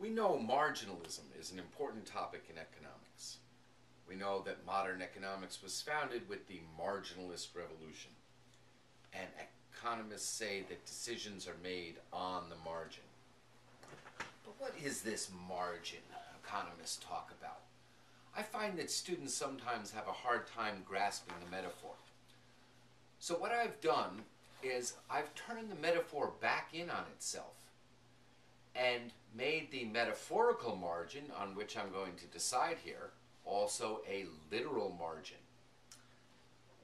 We know marginalism is an important topic in economics. We know that modern economics was founded with the marginalist revolution. And economists say that decisions are made on the margin. But what is this margin economists talk about? I find that students sometimes have a hard time grasping the metaphor. So what I've done is I've turned the metaphor back in on itself and made the metaphorical margin on which I'm going to decide here also a literal margin.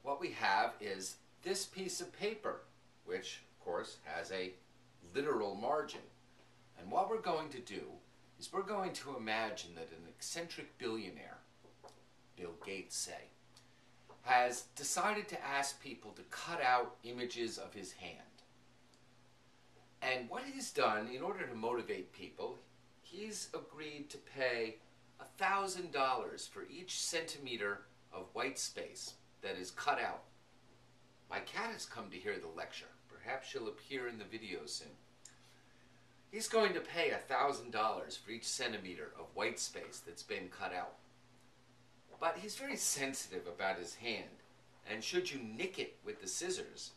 What we have is this piece of paper, which of course has a literal margin. And what we're going to do is we're going to imagine that an eccentric billionaire, Bill Gates say, has decided to ask people to cut out images of his hand. And what he's done, in order to motivate people, he's agreed to pay $1,000 for each centimeter of white space that is cut out. My cat has come to hear the lecture. Perhaps she'll appear in the video soon. He's going to pay $1,000 for each centimeter of white space that's been cut out. But he's very sensitive about his hand, and should you nick it with the scissors,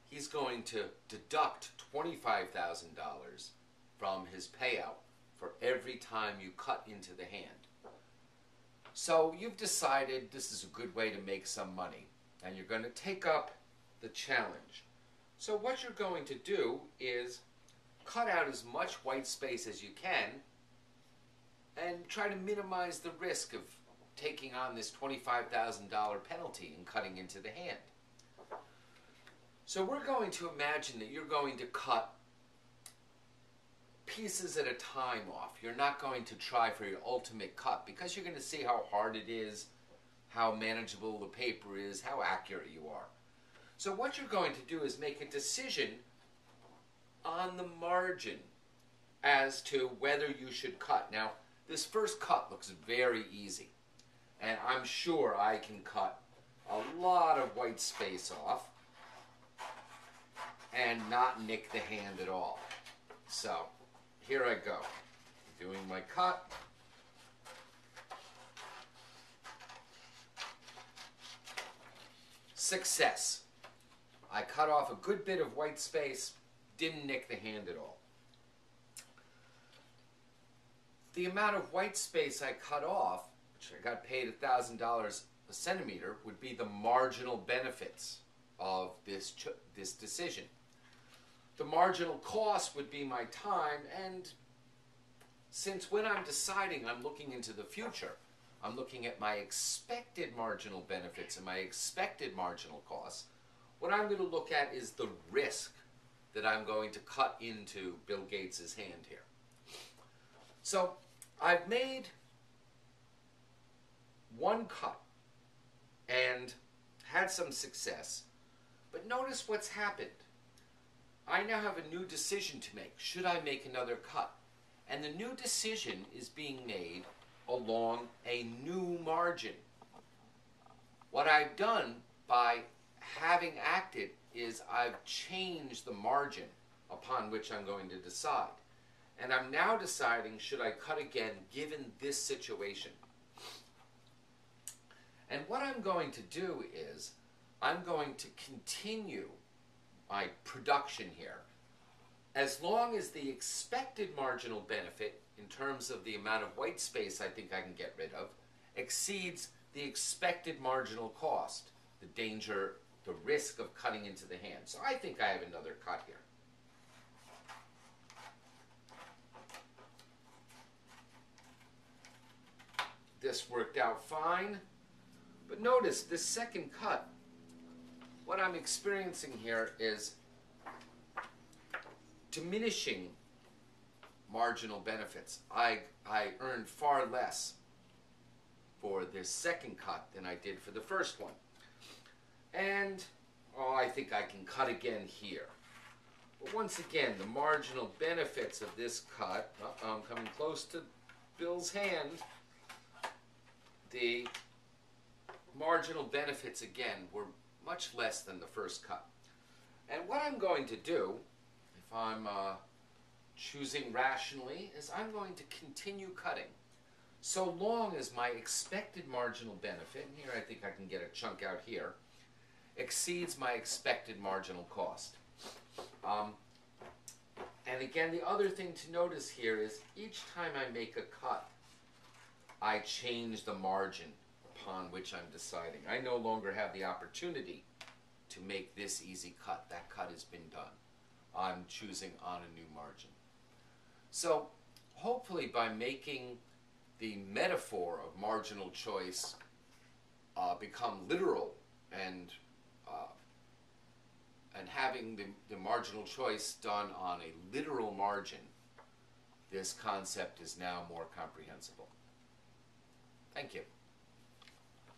he's going to deduct $25,000 from his payout for every time you cut into the hand. So you've decided this is a good way to make some money, and you're going to take up the challenge. So what you're going to do is cut out as much white space as you can and try to minimize the risk of taking on this $25,000 penalty and cutting into the hand. So we're going to imagine that you're going to cut pieces at a time off. You're not going to try for your ultimate cut because you're going to see how hard it is, how manageable the paper is, how accurate you are. So what you're going to do is make a decision on the margin as to whether you should cut. Now, this first cut looks very easy, and I'm sure I can cut a lot of white space off and not nick the hand at all. So here I go, doing my cut. Success. I cut off a good bit of white space, didn't nick the hand at all. The amount of white space I cut off, which I got paid $1,000 a centimeter, would be the marginal benefits of this decision. The marginal cost would be my time, and since when I'm deciding I'm looking into the future, I'm looking at my expected marginal benefits and my expected marginal costs, what I'm going to look at is the risk that I'm going to cut into Bill Gates' hand here. So I've made one cut and had some success, but notice what's happened. I now have a new decision to make. Should I make another cut? And the new decision is being made along a new margin. What I've done by having acted is I've changed the margin upon which I'm going to decide. And I'm now deciding, should I cut again given this situation? And what I'm going to do is I'm going to continue my production here as long as the expected marginal benefit in terms of the amount of white space I think I can get rid of exceeds the expected marginal cost, the danger, the risk of cutting into the hand. So I think I have another cut here. This worked out fine, but notice this second cut, what I'm experiencing here is diminishing marginal benefits. I earned far less for this second cut than I did for the first one. And, I think I can cut again here. But once again, the marginal benefits of this cut, I'm coming close to Bill's hand, the marginal benefits again were much less than the first cut. And what I'm going to do, if I'm choosing rationally is I'm going to continue cutting so long as my expected marginal benefit, and here I think I can get a chunk out here, exceeds my expected marginal cost. And again, the other thing to notice here is each time I make a cut, I change the margin upon which I'm deciding. I no longer have the opportunity to make this easy cut. That cut has been done. I'm choosing on a new margin. So hopefully by making the metaphor of marginal choice become literal and having the marginal choice done on a literal margin, this concept is now more comprehensible. Thank you.